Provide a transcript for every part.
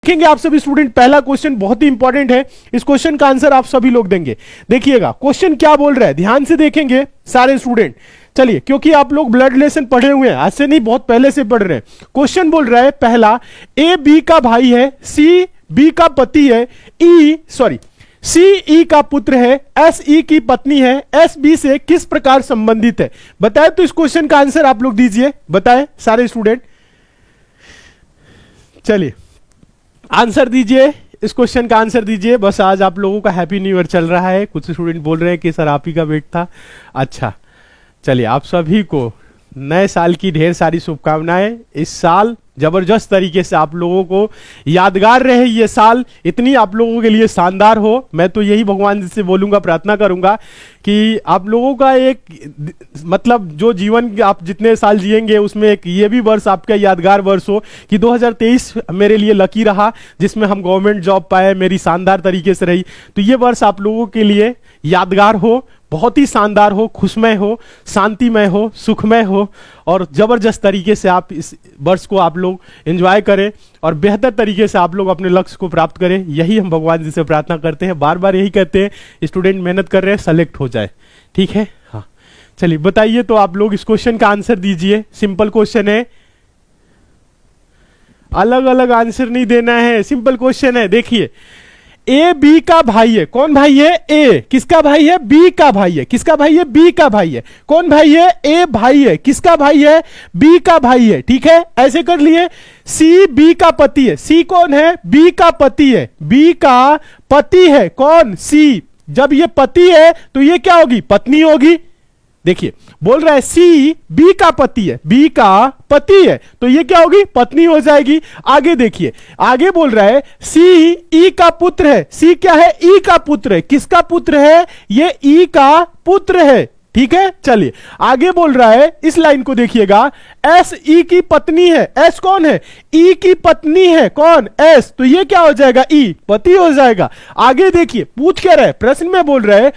देखेंगे आप सभी स्टूडेंट, पहला क्वेश्चन बहुत ही इंपॉर्टेंट है। इस क्वेश्चन का आंसर आप सभी लोग देंगे। देखिएगा क्वेश्चन क्या बोल रहा है, ध्यान से देखेंगे सारे स्टूडेंट। चलिए, क्योंकि आप लोग ब्लड रिलेशन पढ़े हुए हैं, आज से नहीं बहुत पहले से पढ़ रहे हैं। क्वेश्चन बोल रहा है पहला, ए बी का भाई है, सी बी का पति है, सी ई का पुत्र है, एस ई की पत्नी है, एस बी से किस प्रकार संबंधित है। बताए तो इस क्वेश्चन का आंसर आप लोग दीजिए, बताए सारे स्टूडेंट। चलिए आंसर दीजिए, इस क्वेश्चन का आंसर दीजिए। बस आज आप लोगों का हैप्पी न्यू ईयर चल रहा है, कुछ स्टूडेंट बोल रहे हैं कि सर आप ही का वेट था। अच्छा चलिए, आप सभी को नए साल की ढेर सारी शुभकामनाएं। इस साल जबरदस्त तरीके से आप लोगों को यादगार रहे, ये साल इतनी आप लोगों के लिए शानदार हो। मैं तो यही भगवान से बोलूंगा, प्रार्थना करूंगा कि आप लोगों का एक मतलब जो जीवन आप जितने साल जिएंगे उसमें एक ये भी वर्ष आपका यादगार वर्ष हो कि 2023 मेरे लिए लकी रहा, जिसमें हम गवर्नमेंट जॉब पाए, मेरी शानदार तरीके से रही। तो ये वर्ष आप लोगों के लिए यादगार हो, बहुत ही शानदार हो, खुशमय हो, शांतिमय हो, सुखमय हो और जबरदस्त तरीके से आप इस वर्ष को आप लोग एंजॉय करें और बेहतर तरीके से आप लोग अपने लक्ष्य को प्राप्त करें। यही हम भगवान जी से प्रार्थना करते हैं, बार बार यही कहते हैं स्टूडेंट मेहनत कर रहे हैं, सेलेक्ट हो जाए। ठीक है, हाँ चलिए बताइए तो आप लोग इस क्वेश्चन का आंसर दीजिए। सिंपल क्वेश्चन है, अलग अलग आंसर नहीं देना है, सिंपल क्वेश्चन है। देखिए, ए बी का भाई है, कौन भाई है? ए किसका भाई है? बी का भाई है, किसका भाई है? बी का भाई है। कौन भाई है? ए भाई है, किसका भाई है? बी का भाई है। ठीक है, ऐसे कर लिए। सी बी का पति है, सी कौन है? बी का पति है, बी का पति है कौन? सी। जब ये पति है तो ये क्या होगी? पत्नी होगी। देखिए बोल रहा है सी बी का पति है, बी का पति है तो ये क्या होगी? पत्नी हो जाएगी। आगे देखिए, आगे बोल रहा है सी ई का पुत्र है, सी क्या है? ई का पुत्र है। किसका पुत्र है? ये ई का पुत्र है। ठीक है, चलिए आगे बोल रहा है, इस लाइन को देखिएगा, एस ई की पत्नी है। एस कौन है? ई की पत्नी है। कौन? एस। तो ये क्या हो जाएगा? ई, पति हो जाएगा। आगे देखिए, पूछ क्या रहा है, प्रश्न में बोल रहा है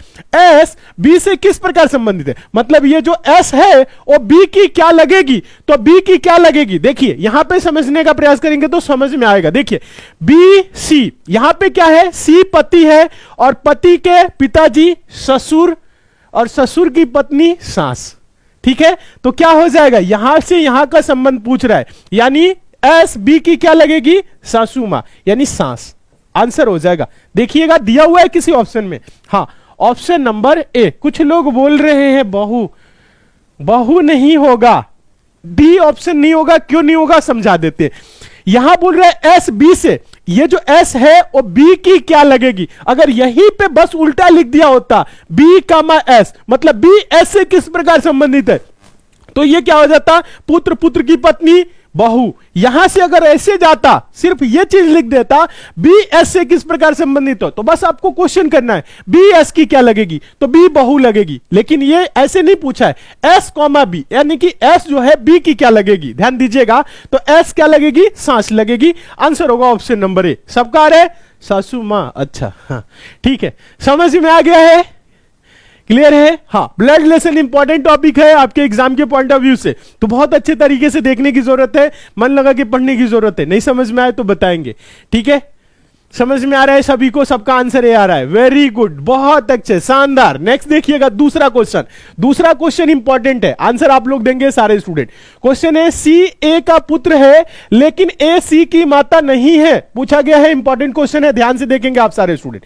एस बी से किस प्रकार संबंधित है। मतलब ये जो एस है वो बी की क्या लगेगी? तो बी की क्या लगेगी? देखिए यहां पे समझने का प्रयास करेंगे तो समझ में आएगा। देखिए बी सी, यहां पे क्या है? सी पति है और पति के पिताजी ससुर और ससुर की पत्नी सास। ठीक है, तो क्या हो जाएगा? यहां से यहां का संबंध पूछ रहा है, यानी एस बी की क्या लगेगी? सासू मां, यानी सास। आंसर हो जाएगा। देखिएगा दिया हुआ है किसी ऑप्शन में, हाँ ऑप्शन नंबर ए। कुछ लोग बोल रहे हैं बहू, बहू नहीं होगा, डी ऑप्शन नहीं होगा। क्यों नहीं होगा समझा देते। यहां बोल रहे हैं एस बी से, ये जो एस है वो बी की क्या लगेगी? अगर यहीं पे बस उल्टा लिख दिया होता बी कामा एस, मतलब बी एस से किस प्रकार संबंधित है, तो ये क्या हो जाता? पुत्र, पुत्र की पत्नी, बहू। यहां से अगर ऐसे जाता, सिर्फ ये चीज लिख देता बी एस से किस प्रकार संबंधित हो, तो बस आपको क्वेश्चन करना है बी एस की क्या लगेगी, तो बी बहू लगेगी। लेकिन ये ऐसे नहीं पूछा है एस कॉमा बी, यानी कि एस जो है बी की क्या लगेगी, ध्यान दीजिएगा। तो एस क्या लगेगी? सांस लगेगी। आंसर होगा ऑप्शन नंबर ए। सबका आ रहा है? सासू मां। अच्छा हाँ ठीक है, समझ में आ गया है? क्लियर है? हाँ, ब्लड रिलेशन इंपॉर्टेंट टॉपिक है आपके एग्जाम के पॉइंट ऑफ व्यू से, तो बहुत अच्छे तरीके से देखने की जरूरत है, मन लगा के पढ़ने की जरूरत है। नहीं समझ में आए तो बताएंगे। ठीक है, समझ में आ रहा है सभी को? सबका आंसर ए आ रहा है। वेरी गुड, बहुत अच्छे, शानदार। नेक्स्ट देखिएगा दूसरा क्वेश्चन। दूसरा क्वेश्चन इंपॉर्टेंट है, आंसर आप लोग देंगे सारे स्टूडेंट। क्वेश्चन है सी ए का पुत्र है लेकिन ए सी की माता नहीं है, पूछा गया है। इंपॉर्टेंट क्वेश्चन है, ध्यान से देखेंगे आप सारे स्टूडेंट।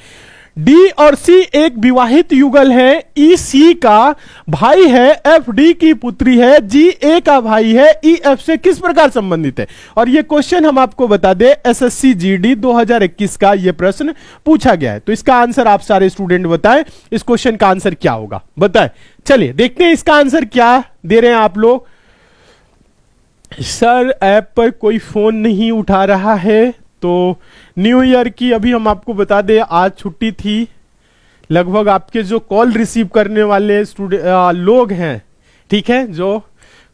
डी और सी एक विवाहित युगल है, ई सी का भाई है, एफ डी की पुत्री है, जी ए का भाई है, ई एफ से किस प्रकार संबंधित है। और ये क्वेश्चन हम आपको बता दें एसएससी जीडी 2021 का ये प्रश्न पूछा गया है। तो इसका आंसर आप सारे स्टूडेंट बताएं, इस क्वेश्चन का आंसर क्या होगा बताएं। चलिए देखते हैं इसका आंसर क्या दे रहे हैं आप लोग। सर ऐप पर कोई फोन नहीं उठा रहा है, तो न्यू ईयर की अभी हम आपको बता दें आज छुट्टी थी। लगभग आपके जो कॉल रिसीव करने वाले लोग हैं, ठीक है, जो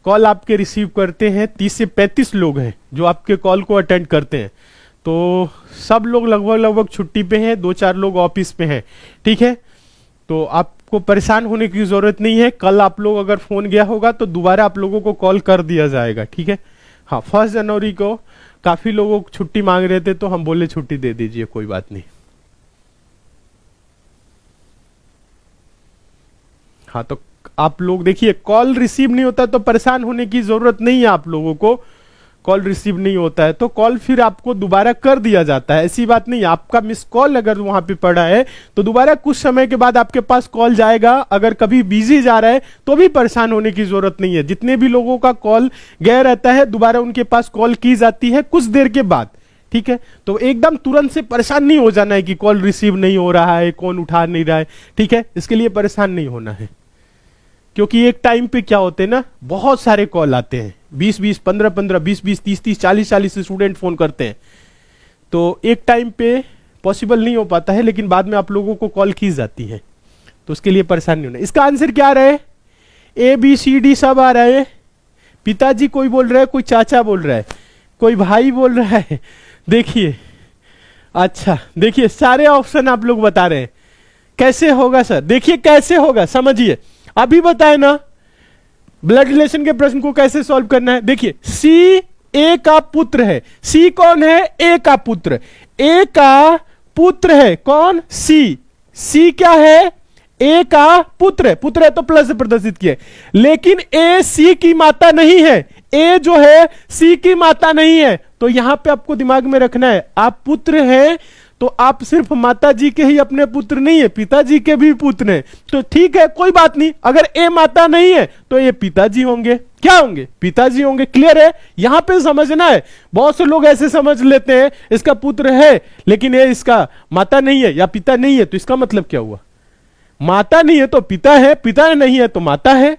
कॉल आपके रिसीव करते हैं 30 से 35 लोग हैं जो आपके कॉल को अटेंड करते हैं। तो सब लोग लगभग छुट्टी पे हैं, 2-4 लोग ऑफिस पे हैं। ठीक है, तो आपको परेशान होने की जरूरत नहीं है। कल आप लोग अगर फोन गया होगा तो दोबारा आप लोगों को कॉल कर दिया जाएगा। ठीक है, हाँ 1 जनवरी को काफी लोगों को छुट्टी मांग रहे थे तो हम बोले छुट्टी दे दीजिए, कोई बात नहीं। हाँ, तो आप लोग देखिए, कॉल रिसीव नहीं होता तो परेशान होने की जरूरत नहीं है आप लोगों को। कॉल रिसीव नहीं होता है तो कॉल फिर आपको दोबारा कर दिया जाता है, ऐसी बात नहीं है। आपका मिस कॉल अगर वहां पे पड़ा है तो दोबारा कुछ समय के बाद आपके पास कॉल जाएगा। अगर कभी बिजी जा रहा है तो भी परेशान होने की जरूरत नहीं है। जितने भी लोगों का कॉल गया रहता है दोबारा उनके पास कॉल की जाती है कुछ देर के बाद, ठीक है। तो एकदम तुरंत से परेशान नहीं हो जाना है कि कॉल रिसीव नहीं हो रहा है, कौन उठा नहीं रहा है, ठीक है। इसके लिए परेशान नहीं होना है, क्योंकि एक टाइम पे क्या होते हैं ना, बहुत सारे कॉल आते हैं, 20-20, 15-15, 20-20, 30-30, 40-40 स्टूडेंट फोन करते हैं। तो एक टाइम पे पॉसिबल नहीं हो पाता है, लेकिन बाद में आप लोगों को कॉल की जाती है, तो उसके लिए परेशान नहीं होना। इसका आंसर क्या आ रहा है? ए बी सी डी सब आ रहा है। पिताजी कोई बोल रहा है, कोई चाचा बोल रहा है, कोई भाई बोल रहा है। देखिए, अच्छा देखिए, सारे ऑप्शन आप लोग बता रहे हैं। कैसे होगा सर? देखिए कैसे होगा, समझिए। अभी बताए ना ब्लड रिलेशन के प्रश्न को कैसे सॉल्व करना है। देखिए, सी ए का पुत्र है। सी कौन है? ए का पुत्र। ए का पुत्र है कौन? सी। सी क्या है? ए का पुत्र है। पुत्र है तो प्लस से प्रदर्शित किया, लेकिन ए सी की माता नहीं है। ए जो है सी की माता नहीं है। तो यहां पे आपको दिमाग में रखना है, आप पुत्र हैं तो आप सिर्फ माता जी के ही अपने पुत्र नहीं है, पिताजी के भी पुत्र हैं। तो ठीक है, कोई बात नहीं। अगर ए माता नहीं है तो ये पिताजी होंगे। क्या होंगे? पिताजी होंगे। क्लियर है? यहां पे समझना है। बहुत से लोग ऐसे समझ लेते हैं इसका पुत्र है लेकिन ये इसका माता नहीं है या पिता नहीं है, तो इसका मतलब क्या हुआ? माता नहीं है तो पिता है, पिता नहीं है तो माता है।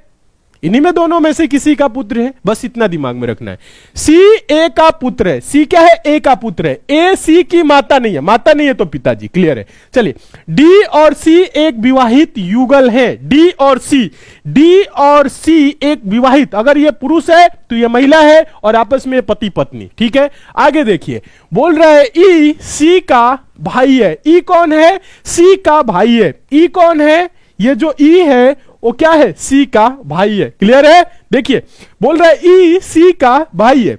इन्हीं में दोनों में से किसी का पुत्र है, बस इतना दिमाग में रखना है। सी ए का पुत्र है। सी क्या है? ए का पुत्र है। ए सी की माता नहीं है, माता नहीं है तो पिताजी। क्लियर है? चलिए, डी और सी एक विवाहित युगल है। डी और सी, डी और सी एक विवाहित, अगर ये पुरुष है तो ये महिला है और आपस में पति पत्नी, ठीक है। आगे देखिए, बोल रहा है ई सी का भाई है। ई कौन है? सी का भाई है। ई कौन है? ये जो ई है वो क्या है? सी का भाई है। क्लियर है? देखिए, बोल रहा है ई सी का भाई है।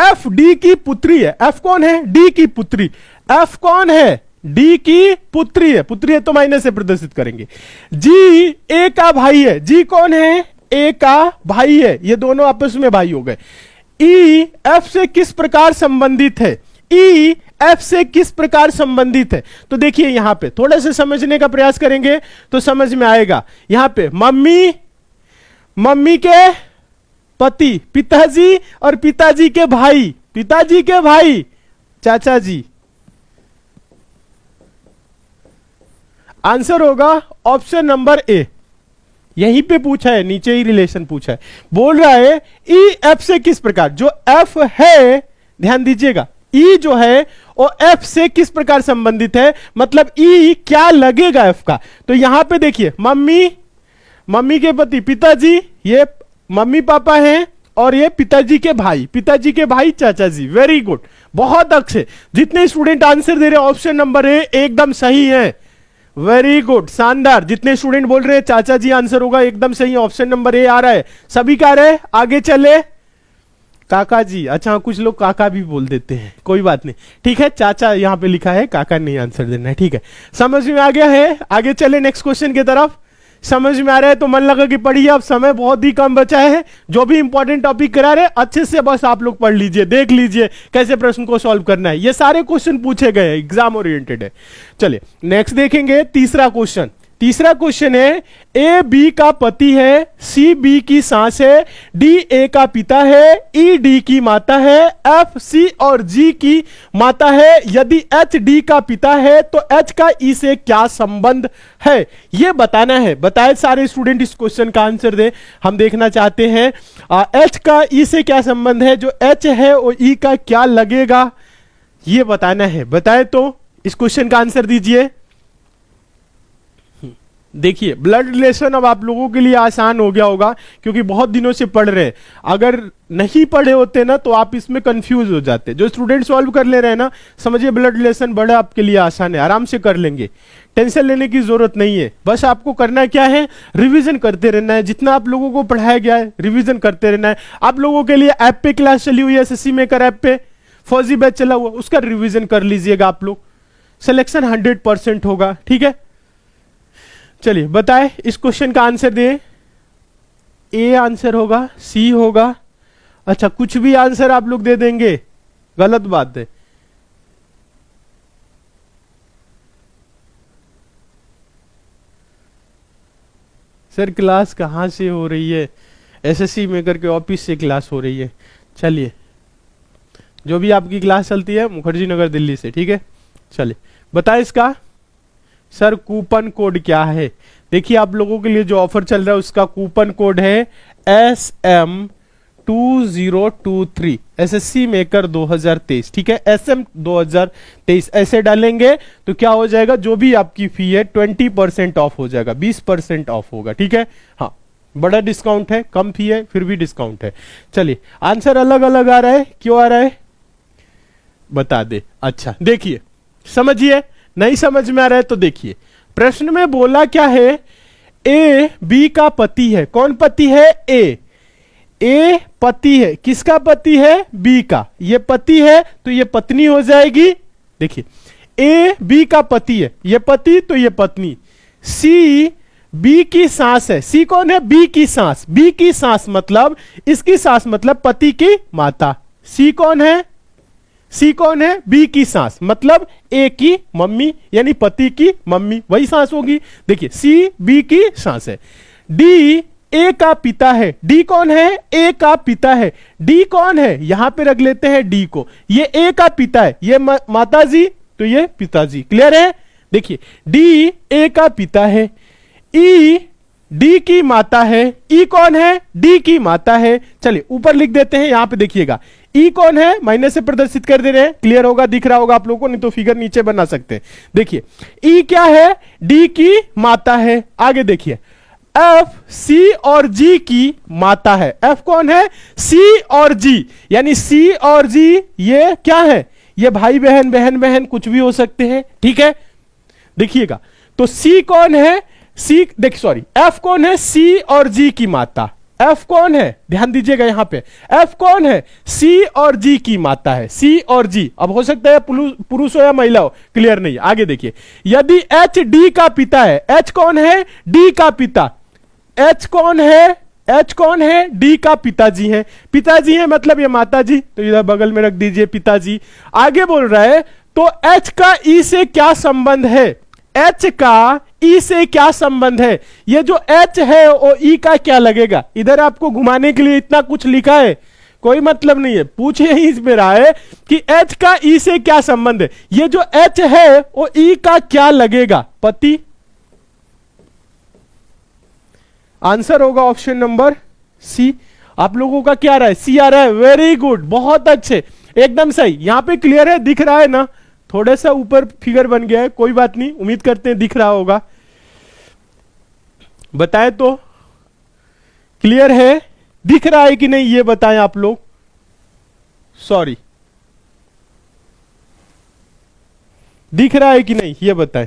एफ डी की पुत्री है। एफ कौन है? डी की पुत्री। एफ कौन है? डी की पुत्री है। पुत्री है तो माइनस से प्रदर्शित करेंगे। जी ए का भाई है। जी कौन है? ए का भाई है। ये दोनों आपस में भाई हो गए। ई एफ से किस प्रकार संबंधित है? ई एफ से किस प्रकार संबंधित है? तो देखिए, यहां पे थोड़ा सा समझने का प्रयास करेंगे तो समझ में आएगा। यहां पे मम्मी, मम्मी के पति, पिताजी और पिताजी के भाई, पिताजी के भाई चाचा जी। आंसर होगा ऑप्शन नंबर ए। यहीं पे पूछा है, नीचे ही रिलेशन पूछा है। बोल रहा है ई एफ से किस प्रकार, जो एफ है, ध्यान दीजिएगा, ई जो है वो एफ से किस प्रकार संबंधित है, मतलब ई क्या लगेगा एफ का। तो यहां पे देखिए, मम्मी, मम्मी के पति पिताजी, ये मम्मी पापा हैं, और ये पिताजी के भाई, पिताजी के भाई चाचा जी। वेरी गुड, बहुत अच्छे। जितने स्टूडेंट आंसर दे रहे हैं ऑप्शन नंबर ए एकदम सही है। वेरी गुड, शानदार। जितने स्टूडेंट बोल रहे हैं चाचा जी आंसर होगा, एकदम सही, ऑप्शन नंबर ए आ रहा है। सभी का रहे। आगे चले, काका जी। अच्छा, कुछ लोग काका भी बोल देते हैं, कोई बात नहीं, ठीक है। चाचा यहां पे लिखा है, काका नहीं आंसर देना है, ठीक है। समझ में आ गया है? आगे चले नेक्स्ट क्वेश्चन की तरफ। समझ में आ रहा है तो मन लगा कि पढ़िए, अब समय बहुत ही कम बचा है। जो भी इंपॉर्टेंट टॉपिक करा रहे अच्छे से बस आप लोग पढ़ लीजिए, देख लीजिए कैसे प्रश्न को सॉल्व करना है। ये सारे क्वेश्चन पूछे गए, एग्जाम ओरिएंटेड है। चलिए नेक्स्ट देखेंगे, तीसरा क्वेश्चन। तीसरा क्वेश्चन है, ए बी का पति है, सी बी की सास है, डी ए का पिता है, ई डी की माता है, एफ सी और जी की माता है। यदि एच डी का पिता है तो एच का ई से क्या संबंध है, यह बताना है। बताए सारे स्टूडेंट इस क्वेश्चन का आंसर दे, हम देखना चाहते हैं एच का ई से क्या संबंध है, जो एच है वो ई का क्या लगेगा, यह बताना है। बताए तो इस क्वेश्चन का आंसर दीजिए। देखिए, ब्लड रिलेशन अब आप लोगों के लिए आसान हो गया होगा क्योंकि बहुत दिनों से पढ़ रहे हैं। अगर नहीं पढ़े होते ना तो आप इसमें कंफ्यूज हो जाते। जो स्टूडेंट सॉल्व कर ले रहे हैं ना, समझिए ब्लड रिलेशन बड़ा आपके लिए आसान है, आराम से कर लेंगे, टेंशन लेने की जरूरत नहीं है। बस आपको करना क्या है, रिवीजन करते रहना है। जितना आप लोगों को पढ़ाया गया है रिवीजन करते रहना है। आप लोगों के लिए ऐप पे क्लास चली हुई है, एसएससी मेकर ऐप पे फौजी बैच चला हुआ, उसका रिवीजन कर लीजिएगा आप लोग, सिलेक्शन 100% होगा। ठीक है, चलिए बताए इस क्वेश्चन का आंसर दे। ए आंसर होगा, सी होगा, अच्छा कुछ भी आंसर आप लोग दे देंगे, गलत बात है। सर क्लास कहां से हो रही है? एसएससी मेकर के ऑफिस से क्लास हो रही है। चलिए, जो भी आपकी क्लास चलती है मुखर्जी नगर दिल्ली से, ठीक है। चलिए बताए इसका। सर कूपन कोड क्या है? देखिए आप लोगों के लिए जो ऑफर चल रहा है उसका कूपन कोड है SM2023, एसएससी मेकर 2023, ठीक है। SM 2023 ऐसे डालेंगे तो क्या हो जाएगा, जो भी आपकी फी है 20% ऑफ हो जाएगा, 20% ऑफ होगा, ठीक है। हाँ, बड़ा डिस्काउंट है, कम फी है फिर भी डिस्काउंट है। चलिए आंसर अलग अलग आ रहा है, क्यों आ रहा है बता दे। अच्छा देखिए, समझिए, नहीं समझ में आ रहा है तो देखिए, प्रश्न में बोला क्या है, ए बी का पति है। कौन पति है? ए पति है। किसका पति है? बी का। ये पति है तो ये पत्नी हो जाएगी। देखिए ए बी का पति है, ये पति तो ये पत्नी। सी बी की सास है। सी कौन है? बी की सास। बी की सास मतलब इसकी सास मतलब पति की माता। सी कौन है? सी कौन है? बी की सास मतलब ए की मम्मी, यानी पति की मम्मी, वही सास होगी। देखिए सी बी की सास है। डी ए का पिता है। डी कौन है? ए का पिता है। डी कौन है? यहां पे रख लेते हैं डी को, ये ए का पिता है, ये माता जी तो ये पिताजी। क्लियर है? देखिए डी ए का पिता है, ई डी की माता है। ई कौन है? डी की माता है। चलिए ऊपर लिख देते हैं, यहां पे देखिएगा ई कौन है, माइनस से प्रदर्शित कर दे रहे हैं। क्लियर होगा, दिख रहा होगा आप लोगों को, नहीं तो फिगर नीचे बना सकते हैं। देखिए ई क्या है? डी की माता है। आगे देखिए एफ सी और जी की माता है। एफ कौन है? सी और जी, यानी सी और जी ये क्या है? ये भाई बहन, बहन बहन कुछ भी हो सकते हैं, ठीक है। देखिएगा तो सी कौन है? सी देखिए सॉरी, एफ कौन है? सी और जी की माता। एफ कौन है? ध्यान दीजिएगा यहां पे, एफ कौन है? सी और जी की माता है। सी और जी, अब हो सकता है पुरुष हो या महिला हो, क्लियर नहीं। आगे देखिए, यदि एच डी का पिता है। एच कौन है? डी का पिता। एच कौन है? एच कौन है? डी का पिताजी है। पिताजी है मतलब ये माताजी, तो इधर बगल में रख दीजिए पिताजी। आगे बोल रहा है तो एच का ई से क्या संबंध है? एच का ई से क्या संबंध है? ये जो एच है वो ई का क्या लगेगा? इधर आपको घुमाने के लिए इतना कुछ लिखा है, कोई मतलब नहीं है, पूछे ही इसमें रहा है कि एच का ई से क्या संबंध है। ये जो एच है वो ई का क्या लगेगा? पति। आंसर होगा ऑप्शन नंबर सी। आप लोगों का क्या आ रहा है? सी आ रहा है। वेरी गुड, बहुत अच्छे, एकदम सही। यहां पे क्लियर है, दिख रहा है ना? थोड़ा सा ऊपर फिगर बन गया है, कोई बात नहीं, उम्मीद करते हैं दिख रहा होगा। बताए तो क्लियर है, दिख रहा है कि नहीं ये बताएं आप लोग। सॉरी, दिख रहा है कि नहीं ये बताएं।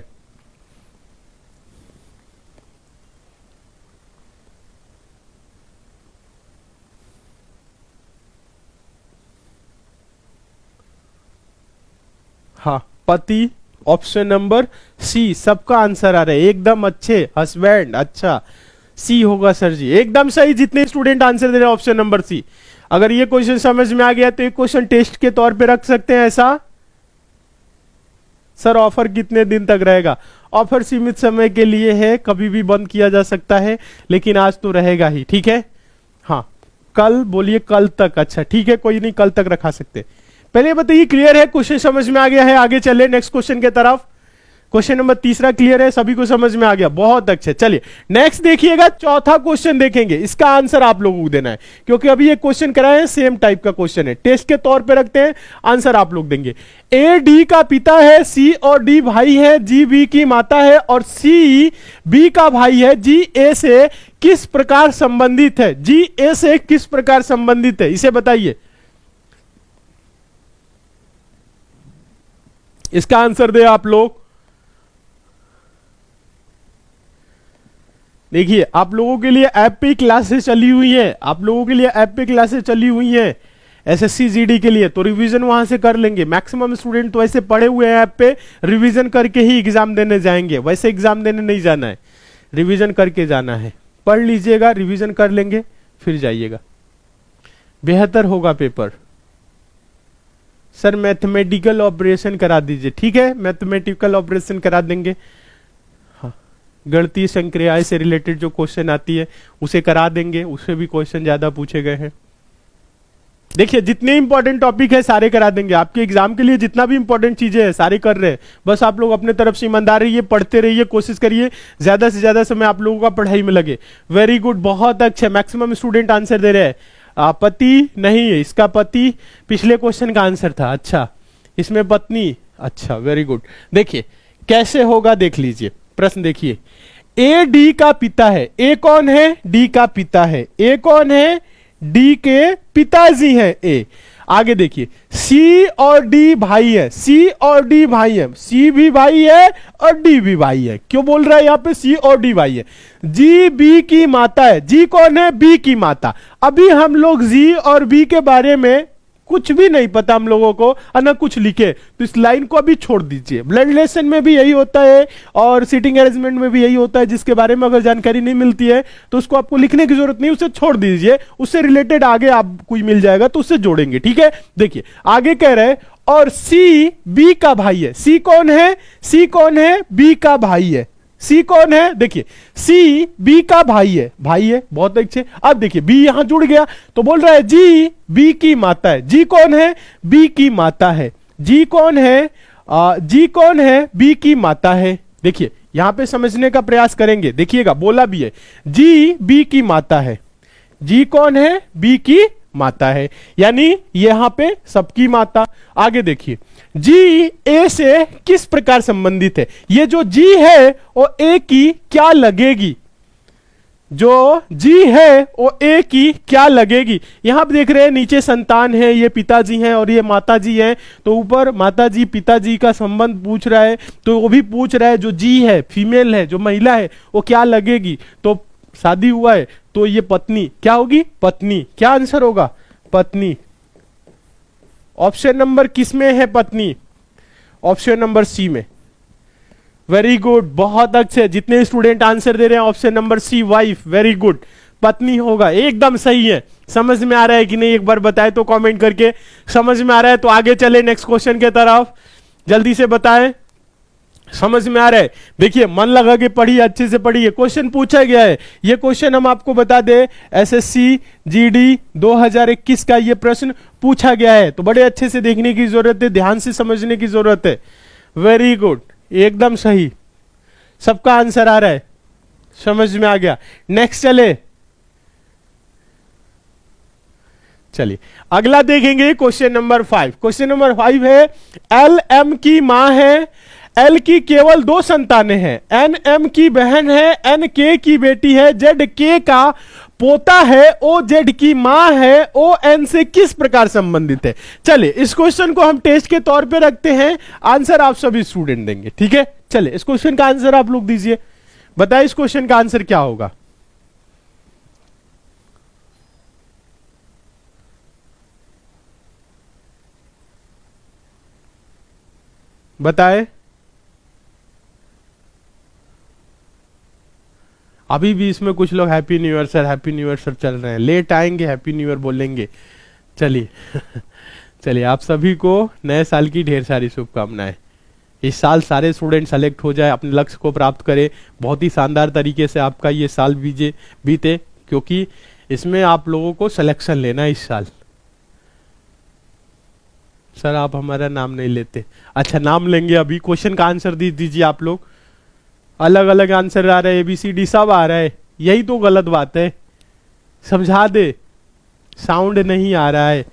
हाँ, पति, ऑप्शन नंबर सी, सबका आंसर आ रहा है एकदम अच्छे। हस्बैंड, अच्छा सी होगा सर जी, एकदम सही। जितने स्टूडेंट आंसर दे रहे हैं ऑप्शन नंबर सी। अगर ये क्वेश्चन समझ में आ गया तो एक क्वेश्चन टेस्ट के तौर पे रख सकते हैं ऐसा। सर ऑफर कितने दिन तक रहेगा? ऑफर सीमित समय के लिए है, कभी भी बंद किया जा सकता है, लेकिन आज तो रहेगा ही, ठीक है। हाँ, कल बोलिए, कल तक। अच्छा ठीक है, कोई नहीं, कल तक रखा सकते। पहले बताइए क्लियर है, क्वेश्चन समझ में आ गया है? आगे चले नेक्स्ट क्वेश्चन के तरफ। क्वेश्चन नंबर तीसरा क्लियर है, सभी को समझ में आ गया, बहुत अच्छे। चलिए नेक्स्ट देखिएगा, चौथा क्वेश्चन देखेंगे, इसका आंसर आप लोगों को देना है, क्योंकि अभी ये क्वेश्चन कराए हैं सेम टाइप का क्वेश्चन है, टेस्ट के तौर पे रखते हैं, आंसर आप लोग देंगे। ए डी का पिता है, सी और डी भाई है, जी बी की माता है और सी बी का भाई है, जी ए से किस प्रकार संबंधित है? जी ए से किस प्रकार संबंधित है, इसे बताइए। इसका आंसर दे आप लोग। देखिए आप लोगों के लिए ऐप पे क्लासेस चली हुई है, आप लोगों के लिए ऐप पे क्लासेस चली हुई है एसएससी जीडी के लिए, तो रिवीजन वहां से कर लेंगे। मैक्सिमम स्टूडेंट तो ऐसे पढ़े हुए हैं ऐप पे, रिवीजन करके ही एग्जाम देने जाएंगे, वैसे एग्जाम देने नहीं जाना है, रिवीजन करके जाना है। पढ़ लीजिएगा, रिवीजन कर लेंगे, फिर जाइएगा, बेहतर होगा पेपर। सर मैथमेटिकल ऑपरेशन करा दीजिए, ठीक है, मैथमेटिकल ऑपरेशन करा देंगे। हाँ, गणितीय संक्रियाएं से रिलेटेड जो क्वेश्चन आती है उसे करा देंगे, उससे भी क्वेश्चन ज्यादा पूछे गए हैं। देखिए जितने इंपॉर्टेंट टॉपिक है सारे करा देंगे, आपके एग्जाम के लिए जितना भी इंपॉर्टेंट चीजें हैं सारे कर रहे हैं। बस आप लोग अपने तरफ से ईमानदार रहिए, पढ़ते रहिए, कोशिश करिए ज्यादा से ज्यादा समय आप लोगों का पढ़ाई में लगे। वेरी गुड, बहुत अच्छे, मैक्सिमम स्टूडेंट आंसर दे रहे हैं। पति नहीं है, इसका पति पिछले क्वेश्चन का आंसर था, अच्छा इसमें पत्नी, अच्छा वेरी गुड। देखिए कैसे होगा देख लीजिए, प्रश्न देखिए, ए डी का पिता है, ए कौन है? डी का पिता है। ए कौन है? डी के पिताजी हैं ए। आगे देखिए, सी और डी भाई है, सी और डी भाई है, सी भी भाई है और डी भी भाई है। क्यों बोल रहा है यहां पे सी और डी भाई है? जी बी की माता है, जी कौन है? बी की माता। अभी हम लोग जी और बी के बारे में कुछ भी नहीं पता हम लोगों को, ना कुछ लिखे, तो इस लाइन को अभी छोड़ दीजिए। ब्लड रिलेशन में भी यही होता है और सीटिंग अरेंजमेंट में भी यही होता है, जिसके बारे में अगर जानकारी नहीं मिलती है तो उसको आपको लिखने की जरूरत नहीं, उसे छोड़ दीजिए, उससे रिलेटेड आगे आप कोई मिल जाएगा तो उससे जोड़ेंगे, ठीक है। देखिए आगे कह रहे हैं, और सी बी का भाई है। सी कौन है? सी कौन है? बी का भाई है। सी कौन है? देखिए सी बी का भाई है, भाई है, बहुत अच्छे। अब देखिए बी यहां जुड़ गया तो बोल रहा है जी बी की माता है। जी कौन है? बी की माता है। जी कौन है? जी कौन है? बी की माता है। देखिए यहां पे समझने का प्रयास करेंगे, देखिएगा बोला भी है जी बी की माता है। जी कौन है? बी की माता है, यानी यहां पे सबकी माता। आगे देखिए, जी ए से किस प्रकार संबंधित है? ये जो जी है वो ए की क्या लगेगी? जो जी है वो ए की क्या लगेगी? यहां पे देख रहे हैं नीचे संतान है, ये पिताजी हैं और ये माताजी हैं, तो ऊपर माताजी पिताजी का संबंध पूछ रहा है, तो वो भी पूछ रहा है जो जी है, फीमेल है, जो महिला है, वो क्या लगेगी? तो शादी हुआ है तो ये पत्नी क्या होगी? पत्नी। क्या आंसर होगा? पत्नी। ऑप्शन नंबर किस में है पत्नी? ऑप्शन नंबर सी में। वेरी गुड, बहुत अच्छे, जितने स्टूडेंट आंसर दे रहे हैं option number C, wife, very good, पत्नी होगा, एकदम सही है। समझ में आ रहा है कि नहीं? एक बार बताएं तो कमेंट करके, समझ में आ रहा है तो आगे चले नेक्स्ट क्वेश्चन के तरफ, जल्दी से बताएं समझ में आ रहा है। देखिए मन लगा के पढ़िए, अच्छे से पढ़िए, क्वेश्चन पूछा गया है। ये क्वेश्चन हम आपको बता दें, एसएससी जीडी 2021 का ये प्रश्न पूछा गया है, तो बड़े अच्छे से देखने की जरूरत है, ध्यान से समझने की जरूरत है। वेरी गुड, एकदम सही, सबका आंसर आ रहा है, समझ में आ गया। नेक्स्ट चलिए अगला देखेंगे, क्वेश्चन नंबर 5। क्वेश्चन नंबर 5 है, एल एम की मां है, एल की केवल 2 संतानें हैं, एन एम की बहन है, एन के की बेटी है, जेड के का पोता है, ओ जेड की मां है, ओ एन से किस प्रकार संबंधित है? चलिए इस क्वेश्चन को हम टेस्ट के तौर पे रखते हैं, आंसर आप सभी स्टूडेंट देंगे, ठीक है। चलिए इस क्वेश्चन का आंसर आप लोग दीजिए, बताइए इस क्वेश्चन का आंसर क्या होगा? बताए। अभी भी इसमें कुछ लोग happy new year sir, happy new year sir चल रहे हैं, लेट आएंगे हैप्पी न्यू ईयर बोलेंगे। चलिए चलिए आप सभी को नए साल की ढेर सारी शुभकामनाएं। इस साल सारे स्टूडेंट सेलेक्ट हो जाए, अपने लक्ष्य को प्राप्त करें, बहुत ही शानदार तरीके से आपका ये साल बीते, क्योंकि इसमें आप लोगों को सिलेक्शन लेना है इस साल। सर आप हमारा नाम नहीं लेते। अच्छा नाम लेंगे, अभी क्वेश्चन का आंसर दीजिए आप लोग। अलग अलग आंसर आ रहा है, ABCD सब आ रहा है, यही तो गलत बात है। समझा दे, साउंड नहीं आ रहा है,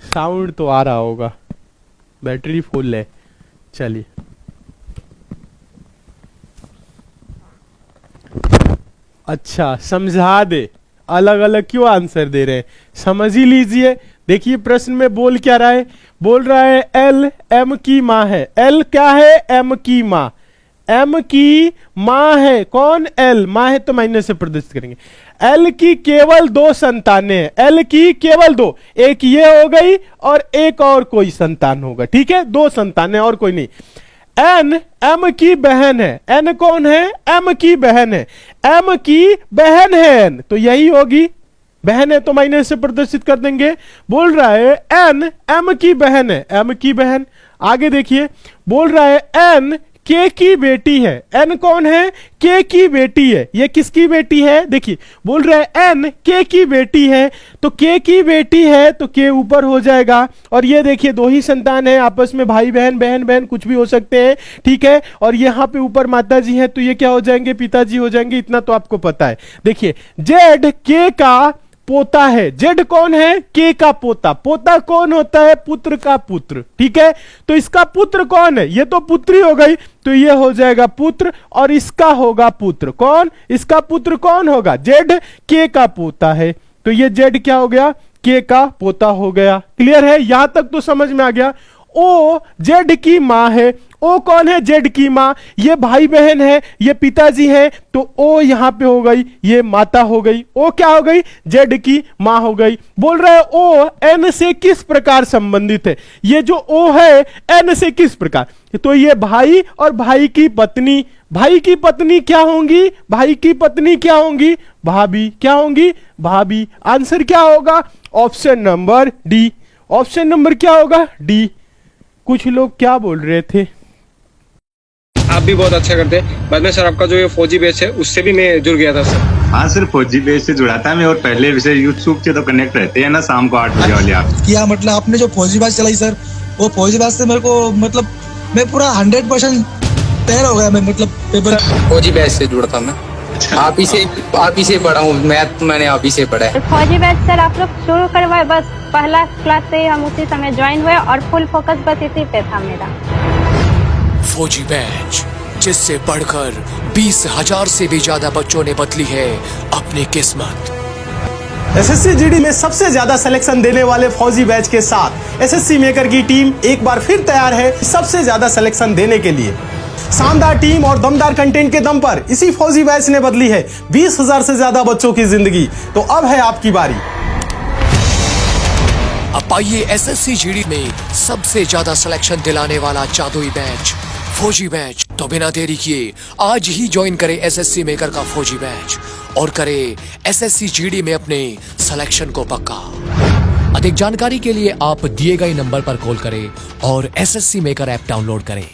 साउंड तो आ रहा होगा, बैटरी फुल है। चलिए अच्छा समझा दे, अलग अलग क्यों आंसर दे रहे हैं, समझ ही लीजिए। देखिए प्रश्न में बोल क्या रहा है, बोल रहा है L M की माँ है। L क्या है, M की माँ, M की माँ है। कौन, L माँ है तो माइनस से प्रदर्शित करेंगे। L की केवल 2 संतानें हैं, L की केवल 2, एक ये हो गई और एक और कोई संतान होगा, ठीक है, 2 संतानें और कोई नहीं। N M की बहन है, N कौन है, M की बहन है, M की बहन है N, तो यही होगी, बहन है तो माइनस से प्रदर्शित कर देंगे। बोल रहा है N M की बहन है, M की बहन। आगे देखिए बोल रहा है N K की बेटी है, N कौन है, K की बेटी है। ये किसकी बेटी है, देखिए बोल रहा है N K की बेटी है, तो K की बेटी है तो K ऊपर हो जाएगा। और ये देखिए 2 ही संतान है, आपस में भाई बहन, बहन बहन कुछ भी हो सकते हैं, ठीक है। और यहाँ पे ऊपर माता जी है तो ये क्या हो जाएंगे, पिताजी हो जाएंगे, इतना तो आपको पता है। देखिए Z K का पोता है, जेड कौन है, के का पोता। पोता कौन होता है, पुत्र का पुत्र, ठीक है। तो इसका पुत्र कौन है, ये तो पुत्री हो गई, तो ये हो जाएगा पुत्र और इसका होगा पुत्र। कौन, इसका पुत्र कौन होगा, जेड के का पोता है, तो ये जेड क्या हो गया, के का पोता हो गया। क्लियर है, यहां तक तो समझ में आ गया। ओ जेड की मां है, ओ कौन है, जेड की मां, ये भाई बहन है, ये पिताजी है, तो ओ यहां पे हो गई, ये माता हो गई। ओ क्या हो गई, जेड की मां हो गई। बोल रहा है ओ एन से किस प्रकार संबंधित है, ये जो ओ है एन से किस प्रकार, तो ये भाई और भाई की पत्नी, भाई की पत्नी क्या होंगी, भाई की पत्नी क्या होंगी, भाभी, क्या होंगी, भाभी। आंसर क्या होगा, option number D. Option number क्या होगा, डी। कुछ लोग क्या बोल रहे थे, आप भी बहुत अच्छा करते हैं। बाद में सर आपका जो ये फौजी बैच है उससे भी मैं जुड़ गया था सर। हाँ सर, फौजी बैच से जुड़ा था मैं, और पहले विषय यूट्यूब से तो कनेक्ट रहते हैं ना, शाम को 8 बजे वाले आप किया। मतलब आपने जो फौजी बैच चलाई सर, वो फौजी बैच से मेरे को मतलब मैं पूरा 100% तैयार हो गया मैं, मतलब पेपर। फौजी बैच से जुड़ा था मैं, आप ही से पढ़ा हूँ, मैथ मैंने आप ही से पढ़ा है। फौजी बैच सर आप लोग शुरू करवाए, बस पहला क्लास से ही हम उसी समय ज्वाइन हुए और फुल फोकस बस इसी पे था मेरा। फौजी बैच, जिससे पढ़कर 20,000 से भी ज्यादा बच्चों ने बदली है अपनी किस्मत। एसएससी जीडी में सबसे ज्यादा सिलेक्शन देने वाले फौजी बैच के साथ एसएससी मेकर की टीम एक बार फिर तैयार है सबसे ज्यादा सिलेक्शन देने के लिए। शानदार टीम और दमदार कंटेंट के दम पर इसी फौजी बैच ने बदली है 20,000 से ज्यादा बच्चों की जिंदगी। तो अब है आपकी बारी। अब आइए एसएससी जीडी में सबसे ज्यादा सिलेक्शन दिलाने वाला जादुई बैच फौजी बैच। तो बिना देरी किए आज ही ज्वाइन करें एसएससी मेकर का फौजी बैच और करें एसएससी जीडी में अपने सिलेक्शन को पक्का। अधिक जानकारी के लिए आप दिए गए नंबर पर कॉल करें और एसएससी मेकर ऐप डाउनलोड करें।